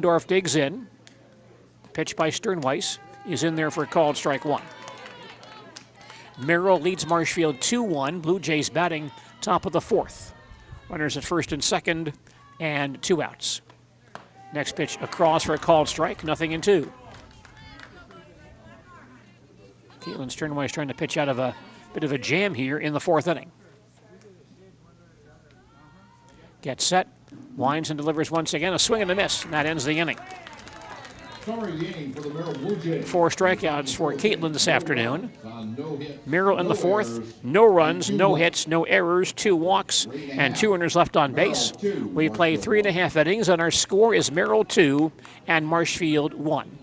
Dorf digs in. Pitch by Sternweiss is in there for a called strike one. Merrill leads Marshfield 2-1. Blue Jays batting top of the fourth. Runners at first and second, and 2 outs. Next pitch across for a called strike, 0-2. Caitlin Sternweiss trying to pitch out of a bit of a jam here in the fourth inning. Gets set, winds and delivers once again. A swing and a miss, and that ends the inning. Starting the inning for the Merrill Blue Jays. 4 strikeouts for Caitlin this afternoon. Merrill in the fourth, no runs, no hits, no errors, 2 walks, and 2 runners left on base. We played 3.5 innings, and our score is Merrill 2 and Marshfield 1.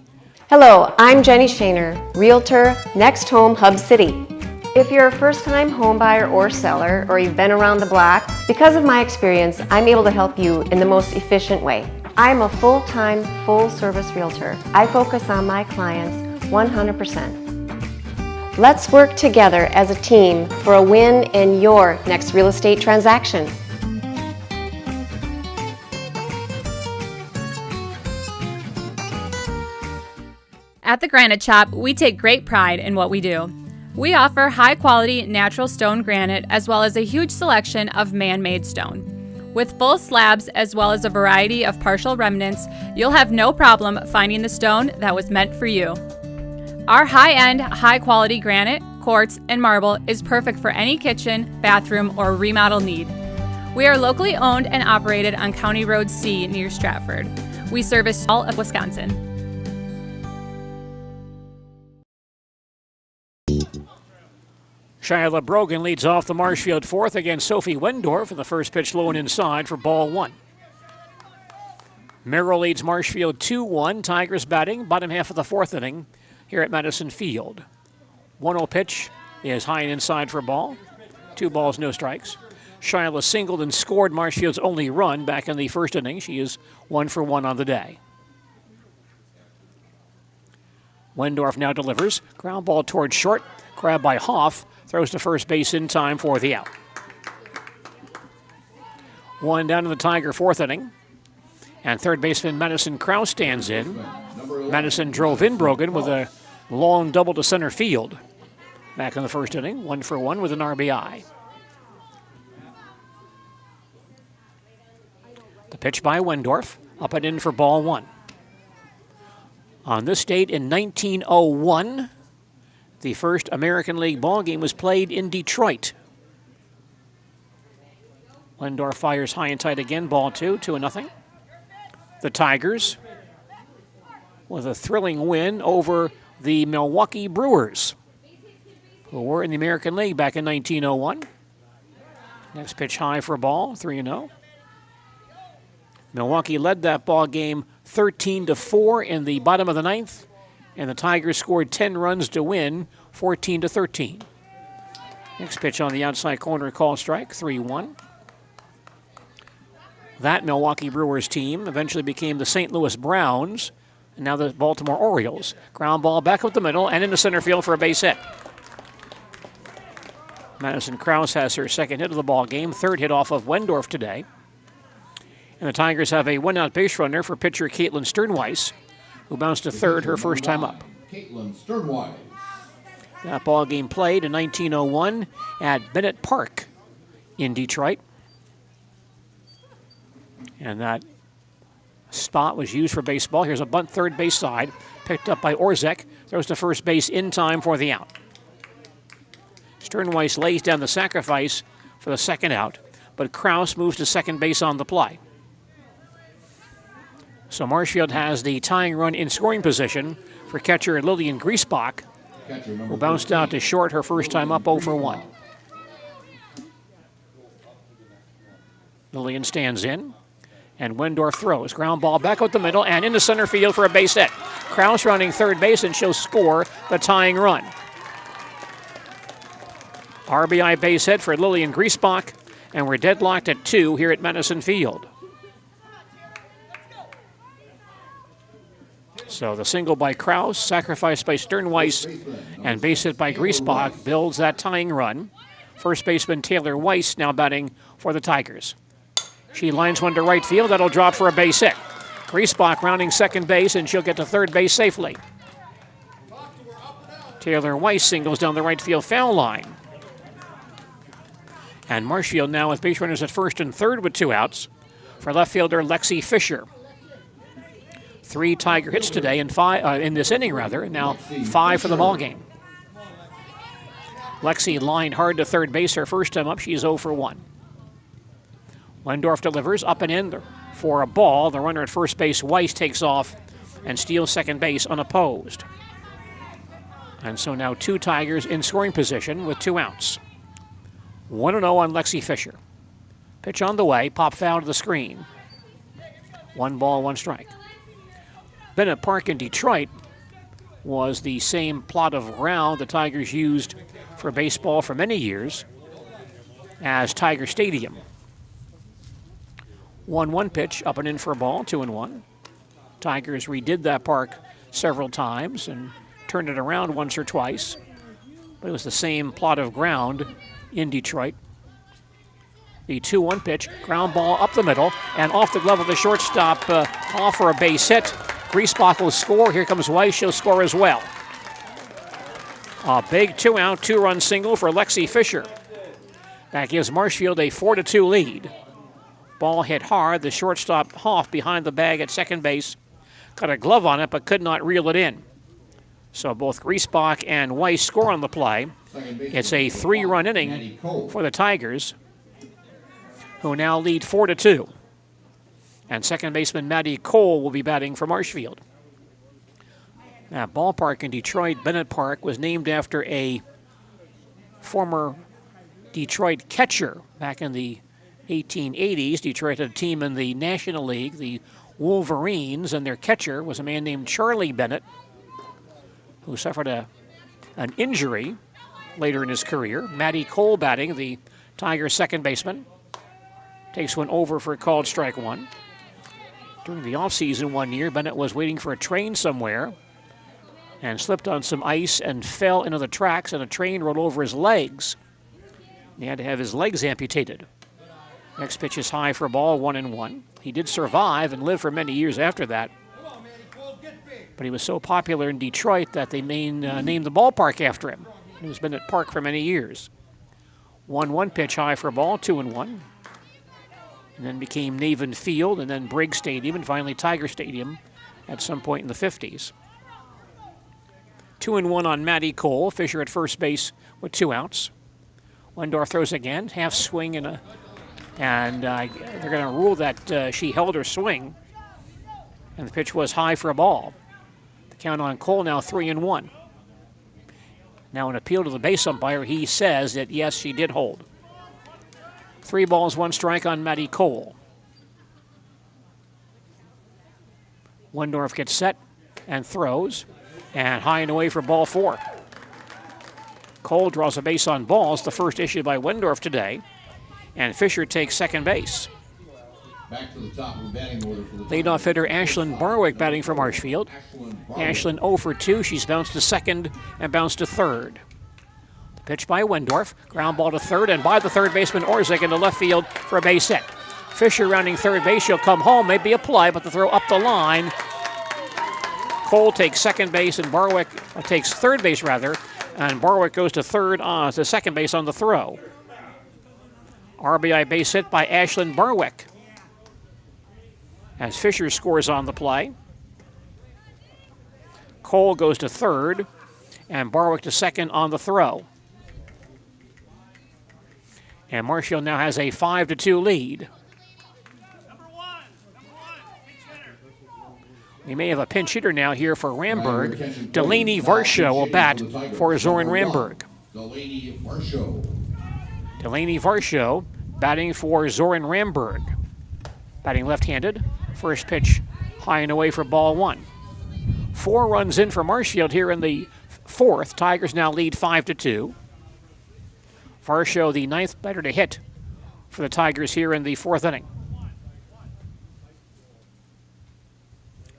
Hello, I'm Jenny Shaner, Realtor, Next Home Hub City. If you're a first-time home buyer or seller, or you've been around the block, because of my experience, I'm able to help you in the most efficient way. I'm a full-time, full-service realtor. I focus on my clients 100%. Let's work together as a team for a win in your next real estate transaction. At the Granite Shop, we take great pride in what we do. We offer high-quality natural stone granite as well as a huge selection of man-made stone. With full slabs as well as a variety of partial remnants, you'll have no problem finding the stone that was meant for you. Our high-end, high-quality granite, quartz, and marble is perfect for any kitchen, bathroom, or remodel need. We are locally owned and operated on County Road C near Stratford. We service all of Wisconsin. Shyla Brogan leads off the Marshfield fourth against Sophie Wendorf, and the first pitch low and inside for ball 1. Merrill leads Marshfield 2-1. Tigers batting bottom half of the fourth inning here at Madison Field. 1-0 pitch is high and inside for ball. 2 balls, no strikes. Shyla singled and scored Marshfield's only run back in the first inning. She is 1 for 1 on the day. Wendorf now delivers. Ground ball towards short. Grabbed by Hoff. Throws to first base in time for the out. 1 down in the Tiger fourth inning. And third baseman Madison Krause stands in. Madison drove in Brogan with a long double to center field back in the first inning. 1 for 1 with an RBI. The pitch by Wendorf. Up and in for ball 1. On this date in 1901, the first American League ball game was played in Detroit. Wendorf fires high and tight again, ball 2, 2-0. The Tigers with a thrilling win over the Milwaukee Brewers, who were in the American League back in 1901. Next pitch high for a ball, 3-0. Milwaukee led that ball game 13-4 in the bottom of the ninth, and the Tigers scored 10 runs to win, 14-13. Next pitch on the outside corner, call strike, 3-1. That Milwaukee Brewers team eventually became the St. Louis Browns, and now the Baltimore Orioles. Ground ball back up the middle and into center field for a base hit. Madison Krause has her second hit of the ball game, third hit off of Wendorf today. And the Tigers have a 1-out base runner for pitcher Caitlin Sternweiss, who bounced to third her first time up. Caitlin Sternweiss. That ball game played in 1901 at Bennett Park in Detroit. And that spot was used for baseball. Here's a bunt third base side, picked up by Orzek. Throws to first base in time for the out. Sternweiss lays down the sacrifice for the second out, but Krause moves to second base on the play. So Marshfield has the tying run in scoring position for catcher Lillian Griesbach, who bounced out to short her first time up 0 for 1. Lillian stands in, and Wendorf throws. Ground ball back up the middle and into center field for a base hit. Krause running third base, and she'll score the tying run. RBI base hit for Lillian Griesbach, and we're deadlocked at 2 here at Madison Field. So the single by Krause, sacrificed by Sternweiss, and base hit by Griesbach builds that tying run. First baseman Taylor Weiss now batting for the Tigers. She lines one to right field. That'll drop for a base hit. Griesbach rounding second base, and she'll get to third base safely. Taylor Weiss singles down the right field foul line. And Marshfield now with base runners at first and third with 2 outs for left fielder Lexi Fisher. 3 Tiger hits today and 5 in this inning rather, and now 5 for the ball game. Lexi lined hard to third base her first time up. She's 0 for 1. Wendorf delivers up and in for a ball. The runner at first base, Weiss, takes off and steals second base unopposed. And so now 2 Tigers in scoring position with 2 outs. 1-0 on Lexi Fisher. Pitch on the way, pop foul to the screen. 1 ball, 1 strike. Bennett Park in Detroit was the same plot of ground the Tigers used for baseball for many years as Tiger Stadium. 1-1 pitch, up and in for a ball, 2-1. Tigers redid that park several times and turned it around once or twice, but it was the same plot of ground in Detroit. The 2-1 pitch, ground ball up the middle, and off the glove of the shortstop, off for a base hit. Griesbach will score. Here comes Weiss. She'll score as well. A big 2-out, 2-run single for Lexi Fisher. That gives Marshfield a 4-2 lead. Ball hit hard. The shortstop Hoff behind the bag at second base got a glove on it but could not reel it in. So both Griesbach and Weiss score on the play. It's a 3-run inning for the Tigers, who now lead 4-2. And second baseman Maddie Cole will be batting for Marshfield. That ballpark in Detroit, Bennett Park, was named after a former Detroit catcher back in the 1880s. Detroit had a team in the National League, the Wolverines, and their catcher was a man named Charlie Bennett, who suffered an injury later in his career. Maddie Cole batting, the Tigers' second baseman. Takes one over for a called strike 1. During the offseason one year, Bennett was waiting for a train somewhere and slipped on some ice and fell into the tracks, and a train rolled over his legs. He had to have his legs amputated. Next pitch is high for a ball, 1-1. He did survive and live for many years after that. But he was so popular in Detroit that they named the ballpark after him. It was Bennett Park for many years. 1-1 pitch high for a ball, 2-1. And then became Navin Field, and then Briggs Stadium, and finally Tiger Stadium at some point in the 50s. 2-1 on Maddie Cole. Fisher at first base with 2 outs. Wendorf throws again, half swing, and they're going to rule that she held her swing, and the pitch was high for a ball. The count on Cole now 3-1. Now an appeal to the base umpire. He says that yes, she did hold. 3 balls, 1 strike on Maddie Cole. Wendorf gets set and throws, and high and away for ball 4. Cole draws a base on balls, the first issued by Wendorf today, and Fisher takes second base. Back to the top of the batting order for the Leadoff hitter Ashlyn Barwick batting for Marshfield. Ashlyn 0 for 2. She's bounced to second and bounced to third. Pitch by Wendorf, ground ball to third, and by the third baseman Orzik into left field for a base hit. Fisher rounding third base, she'll come home, maybe a play, but the throw up the line. Cole takes second base, and Barwick takes third base rather, and Barwick goes to to second base on the throw. RBI base hit by Ashlyn Barwick as Fisher scores on the play. Cole goes to third, and Barwick to second on the throw. And Marshfield now has a 5-2 lead. We may have a pinch hitter now here for Ramberg. Delaney Varsho will bat for Zoran Ramberg. Delaney Varsho batting for Zoran Ramberg. Batting left-handed. First pitch high and away for ball 1. 4 runs in for Marshfield here in the 4th. Tigers now lead 5-2. Varsho, the 9th batter to hit for the Tigers here in the 4th inning.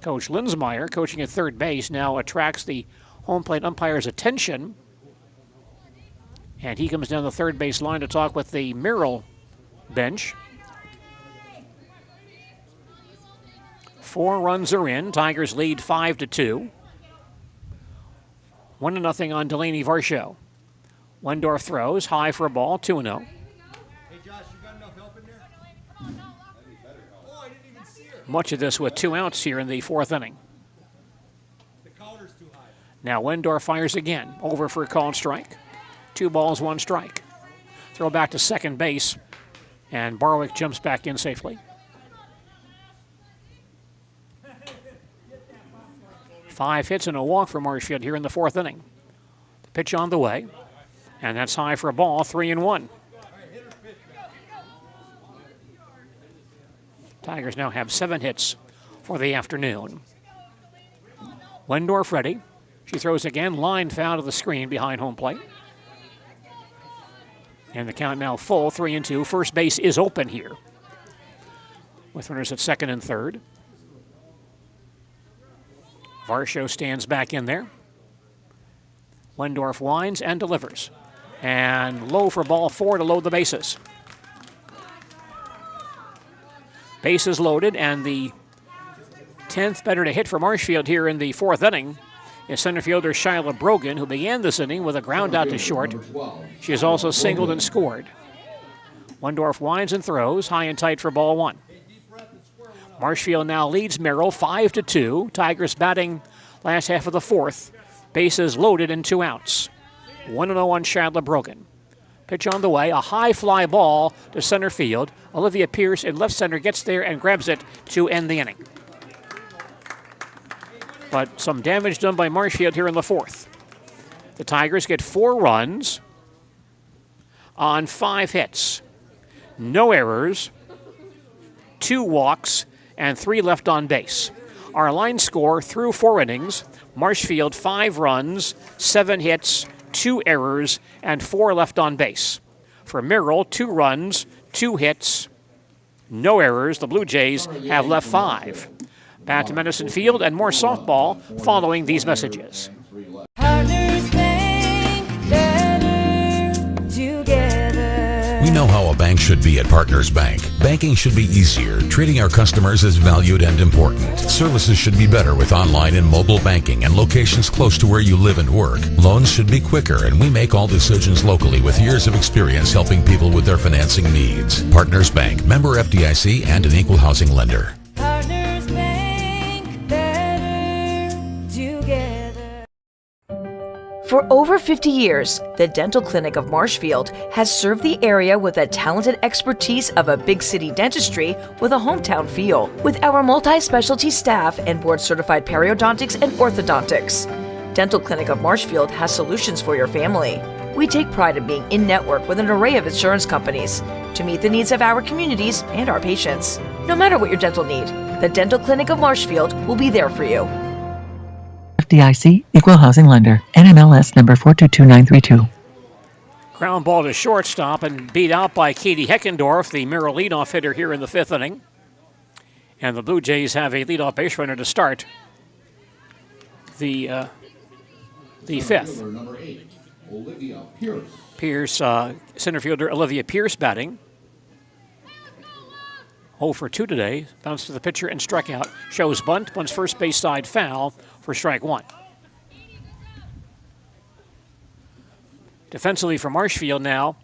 Coach Linsmeyer, coaching at third base, now attracts the home plate umpire's attention. And he comes down the third base line to talk with the Merrill bench. 4 runs are in. Tigers lead 5-2. 1-0 on Delaney Varsho. Wendorf throws high for a ball, 2-0. Much of this with 2 outs here in the 4th inning. Now Wendorf fires again, over for a called strike. 2 balls, 1 strike. Throw back to second base, and Barwick jumps back in safely. 5 hits and a walk for Marshfield here in the 4th inning. The pitch on the way, and that's high for a ball, 3-1. Tigers now have 7 hits for the afternoon. Wendorf ready. She throws again, line foul to the screen behind home plate. And the count now full, 3-2. First base is open here, with runners at second and third. Varsho stands back in there. Wendorf winds and delivers. And low for ball 4 to load the bases. Bases loaded, and the 10th better to hit for Marshfield here in the 4th inning is center fielder Shyla Brogan, who began this inning with a ground out to short. She has also singled and scored. Wendorf winds and throws, high and tight for ball 1. Marshfield now leads Merrill 5-2. Tigers batting last half of the 4th. Bases loaded and 2 outs. 1-0 on Shyla Brogan. Pitch on the way, a high fly ball to center field. Olivia Pierce in left center gets there and grabs it to end the inning. But some damage done by Marshfield here in the 4th. The Tigers get 4 runs on 5 hits. No errors, 2 walks, and 3 left on base. Our line score through 4 innings, Marshfield 5 runs, 7 hits, 2 errors, and 4 left on base. For Merrill, 2 runs, 2 hits, no errors. The Blue Jays have left 5. Back to Medicine Field and more softball following these messages. We know how a bank should be at Partners Bank. Banking should be easier, treating our customers as valued and important. Services should be better with online and mobile banking and locations close to where you live and work. Loans should be quicker, and we make all decisions locally with years of experience helping people with their financing needs. Partners Bank, member FDIC, and an equal housing lender. Partners Bank, better together. For over 50 years, the Dental Clinic of Marshfield has served the area with the talented expertise of a big city dentistry with a hometown feel. With our multi-specialty staff and board-certified periodontics and orthodontics, Dental Clinic of Marshfield has solutions for your family. We take pride in being in-network with an array of insurance companies to meet the needs of our communities and our patients. No matter what your dental need, the Dental Clinic of Marshfield will be there for you. FDIC, Equal Housing Lender, NMLS number 422932. Ground ball to shortstop and beat out by Katie Heckendorf, the Merrill leadoff hitter here in the 5th inning. And the Blue Jays have a leadoff base runner to start the 5th. Number 8, Olivia Pierce. Pierce, center fielder Olivia Pierce batting. 0 for 2 today. Bounce to the pitcher and struck out. Shows bunt. Bunts first base side foul for strike 1. Defensively for Marshfield now,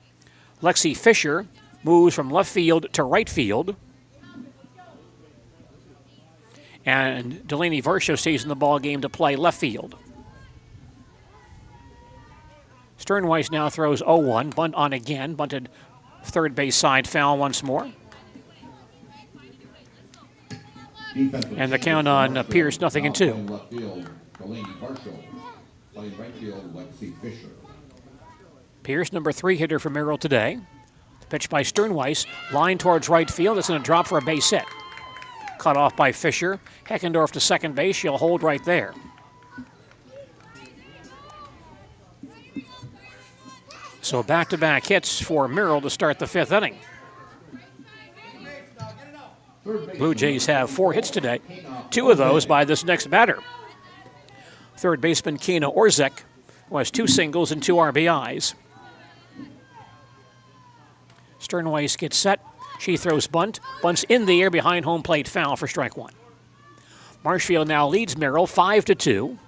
Lexi Fisher moves from left field to right field. And Delaney Varsho stays in the ball game to play left field. Sternweiss now throws 0-1. Bunt on again. Bunted third base side foul once more. And the count on Pierce, 0-2. Left field, Delaney Varsho. Playing right field, Lexi Fisher. Pierce, number 3 hitter for Merrill today. Pitch by Sternweiss, line towards right field. It's going to drop for a base hit. Cut off by Fisher. Heckendorf to second base. She'll hold right there. So back-to-back hits for Merrill to start the 5th inning. Blue Jays have 4 hits today, 2 of those by this next batter. Third baseman Kina Orzek, who has 2 singles and 2 RBIs. Sternweiss gets set. She throws bunt. Bunts in the air behind home plate, foul for strike 1. Marshfield now leads Merrill 5-2.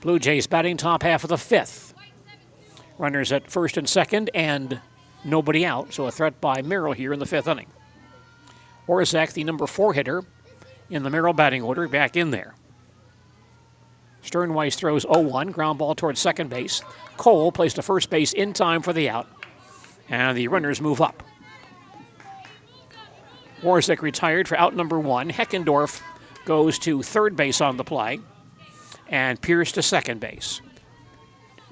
Blue Jays batting top half of the fifth. Runners at first and second and nobody out, so a threat by Merrill here in the fifth inning. Orzak, the number 4 hitter in the Merrill batting order, back in there. Sternweiss throws 0-1, ground ball towards second base. Cole plays to first base in time for the out, and the runners move up. Orzak retired for out number 1. Heckendorf goes to third base on the play, and Pierce to second base.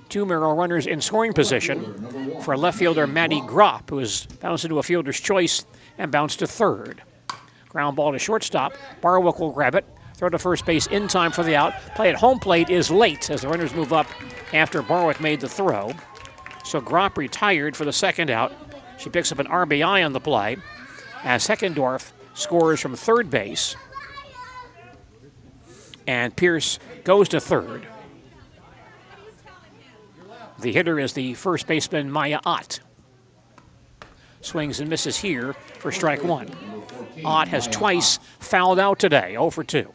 2 Merrill runners in scoring position for left fielder Matty Gropp, who is bounced into a fielder's choice and bounced to third. Ground ball to shortstop. Barwick will grab it, throw to first base in time for the out. Play at home plate is late as the runners move up after Barwick made the throw. So Gropp retired for the second out. She picks up an RBI on the play as Heckendorf scores from third base, and Pierce goes to third. The hitter is the first baseman Maya Ott. Swings and misses here for strike 1. Ott has twice fouled out today, 0 for 2.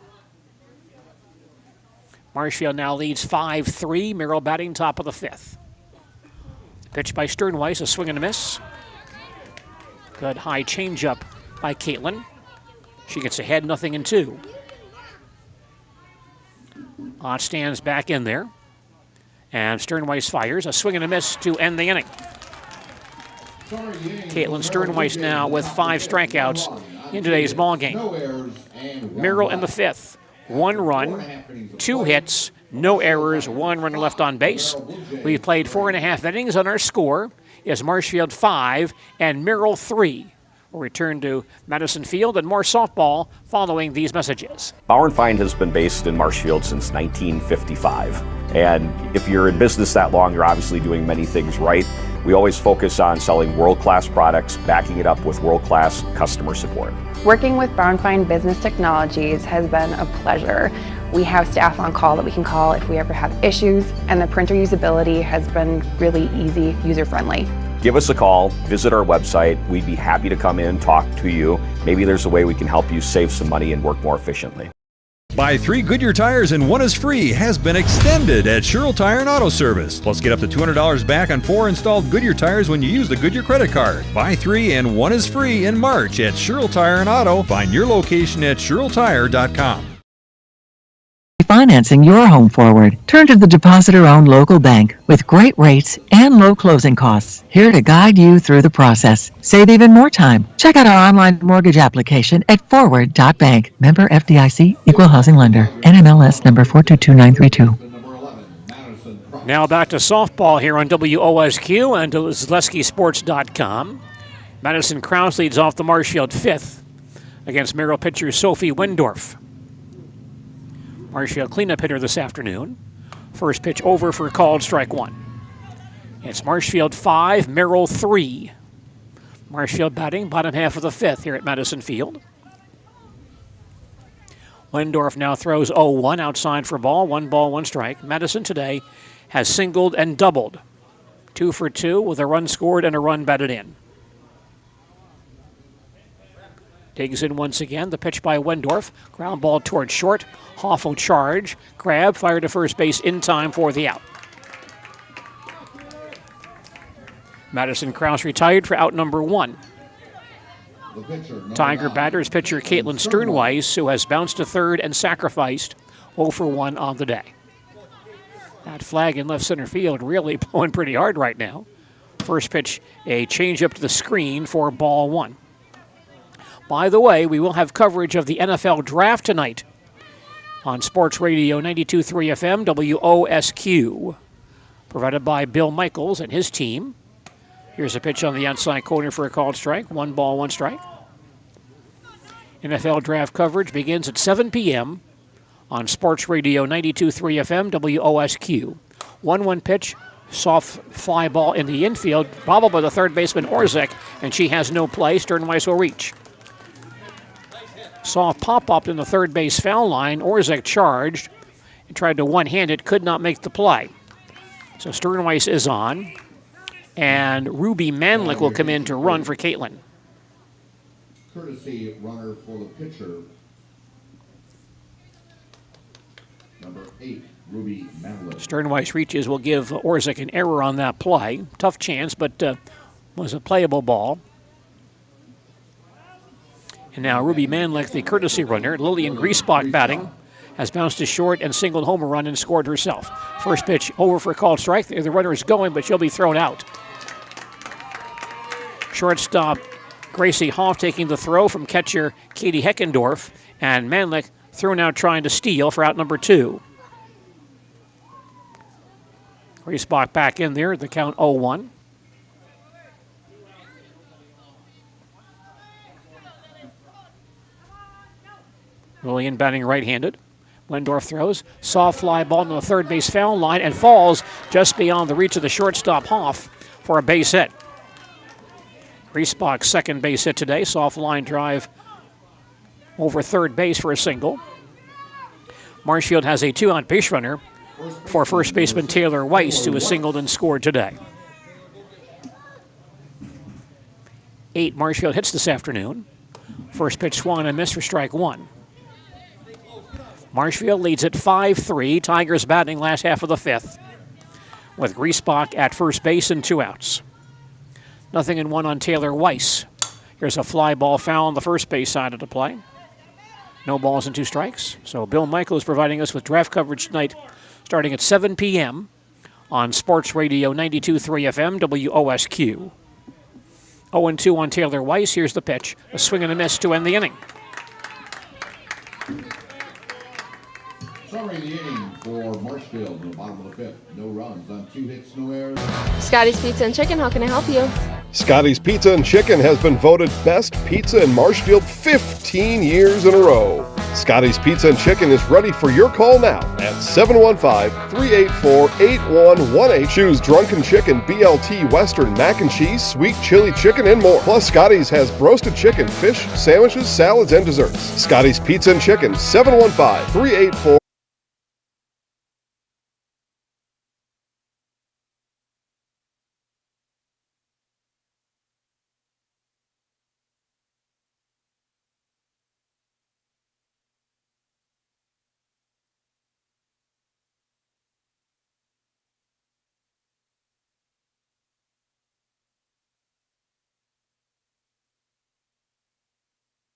Marshfield now leads 5-3. Merrill batting top of the fifth. Pitch by Sternweiss, a swing and a miss. Good high changeup by Caitlin. She gets ahead, 0-2. Ott stands back in there. And Sternweiss fires a swing and a miss to end the inning. Caitlin Sternweiss now with 5 strikeouts in today's ball game. Merrill in the fifth. 1 run, 2 hits, no errors, 1 runner left on base. We've played 4.5 innings, and our score is Marshfield 5 and Merrill 3. We'll return to Madison Field and more softball following these messages. Bauer & Feind has been based in Marshfield since 1955. And if you're in business that long, you're obviously doing many things right. We always focus on selling world-class products, backing it up with world-class customer support. Working with Bauer & Feind Business Technologies has been a pleasure. We have staff on call that we can call if we ever have issues, and the printer usability has been really easy, user-friendly. Give us a call, visit our website. We'd be happy to come in, talk to you. Maybe there's a way we can help you save some money and work more efficiently. Buy 3 Goodyear tires and 1 is free has been extended at Sherrill Tire and Auto Service. Plus, get up to $200 back on 4 installed Goodyear tires when you use the Goodyear credit card. Buy 3 and 1 is free in March at Sherrill Tire and Auto. Find your location at SherrillTire.com. Financing your home forward. Turn to the depositor-owned local bank with great rates and low closing costs. Here to guide you through the process. Save even more time. Check out our online mortgage application at forward.bank. Member FDIC, Equal Housing Lender. NMLS number 422932. Now back to softball here on WOSQ and ZaleskiSports.com. Madison Krause leads off the Marshfield fifth against Merrill pitcher Sophie Wendorf. Marshfield cleanup hitter this afternoon. First pitch over for called strike 1. It's Marshfield 5, Merrill 3. Marshfield batting bottom half of the fifth here at Madison Field. Wendorf now throws 0-1 outside for ball, 1 ball, 1 strike. Madison today has singled and doubled. 2 for 2 with a run scored and a run batted in. Digs in once again. The pitch by Wendorf. Ground ball towards short. Hoffel charge. Grab. Fire to first base in time for the out. Madison Krause retired for out number 1. Tiger batters pitcher Caitlin Sternweiss, who has bounced to third and sacrificed 0 for 1 on the day. That flag in left center field really blowing pretty hard right now. First pitch, a changeup to the screen for ball 1. By the way, we will have coverage of the NFL Draft tonight on Sports Radio 92.3 FM WOSQ, provided by Bill Michaels and his team. Here's a pitch on the outside corner for a called strike. 1 ball, 1 strike. NFL Draft coverage begins at 7 p.m. on Sports Radio 92.3 FM WOSQ. 1-1 pitch, soft fly ball in the infield, bobbled by the third baseman Orzak, and she has no play. Sternweiss will reach. Soft pop-up in the third base foul line. Orzak charged and tried to one-hand it, could not make the play. So Sternweiss is on, and Ruby Manlick will come in to run for Caitlin. Courtesy runner for the pitcher. number 8, Ruby Manley. Sternweiss reaches will give Orzik an error on that play. Tough chance, but was a playable ball. And now Ruby Manlick, the courtesy runner. Lillian Griesbach batting. Has bounced to short and singled home a run and scored herself. First pitch over for a called strike. The runner is going, but she'll be thrown out. Shortstop Gracie Hoff taking the throw from catcher Katie Heckendorf. And Manlick thrown out trying to steal for out number 2. Griesbach back in there, the count 0-1. Lillian batting right-handed. Wendorf throws, soft fly ball to the third base foul line and falls just beyond the reach of the shortstop Hoff for a base hit. Griesbach's second base hit today, soft line drive over third base for a single. Marshfield has a 2-out base runner for first baseman Taylor Weiss, who was singled and scored today. 8 Marshfield hits this afternoon. First pitch swung and missed for strike 1. Marshfield leads at 5-3. Tigers batting last half of the 5th with Griesbach at first base and 2 outs. 0-1 on Taylor Weiss. Here's a fly ball foul on the first base side of the play. No balls and 2 strikes. So Bill Michael is providing us with draft coverage tonight starting at 7 p.m. on Sports Radio 92.3 FM WOSQ. 0-2 on Taylor Weiss. Here's the pitch. A swing and a miss to end the inning. Summary of the inning for Marshfield in the bottom of the 5th. No runs on 2 hits, no errors. Scotty's Pizza and Chicken, how can I help you? Scotty's Pizza and Chicken has been voted best pizza in Marshfield 15 years in a row. Scotty's Pizza and Chicken is ready for your call now at 715-384-8118. Choose Drunken Chicken, BLT, Western, Mac and Cheese, Sweet Chili Chicken, and more. Plus, Scotty's has roasted chicken, fish, sandwiches, salads, and desserts. Scotty's Pizza and Chicken, 715-384.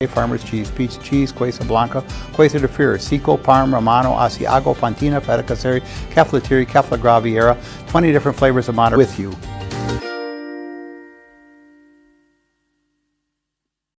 Farmers cheese, pizza cheese, Quesa Blanca, Quesa de Fear, Seco, Parm, Romano, Asiago, Fontina, Feta Caseri, Cafetieri, Cafla Graviera, 20 different flavors of Monterey with you.